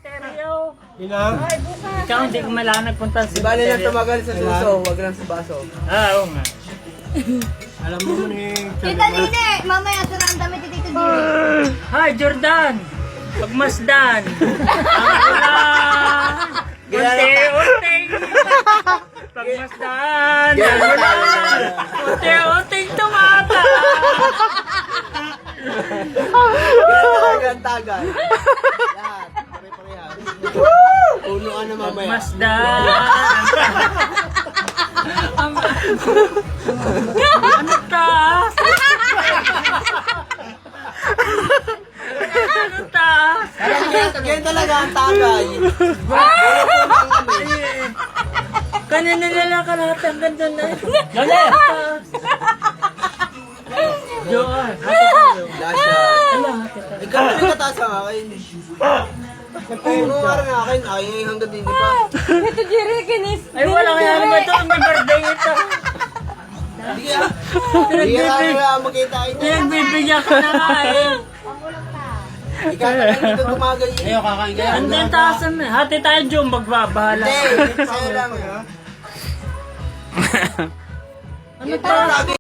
Stereo. Inang. Ikaw hindi ko malaki nagpunta sa Di ba nila tumagal sa suso, wag lang sa baso. Oo nga. Alam mo mo ni Tita Nene, mamaya sira ang damit ni Tito Jimmy. Hi, Jordan! Pagmasdan! Unti-unting! Pagmasdan! Unti-unting tumata! Tagal, tagal. Lahat, pare-parehas. Puno ka na mamaya. Pagmasdan! Ano taas? Ano taas? Ganyan talaga ang tagay. Kanina nila ka lahat ang ganda na. Dali! Joan. Lasha. Ikaw na rin kataas ang akin. Puno nga rin ang akin. Ay, hanggang din pa. Tito Jerry, kinis. Ay, wala kaya naman ito. May birthday ito. Hindi ah. Hindi ka na makita ito. Pinagbibigyan ka na nga eh. Ikaw na lang dito gumaganyan. Ayaw kakain ka. Ang din taas naman. Hati tayo, Jom. Magbabahala. Hindi, sa'yo lang. Ano to?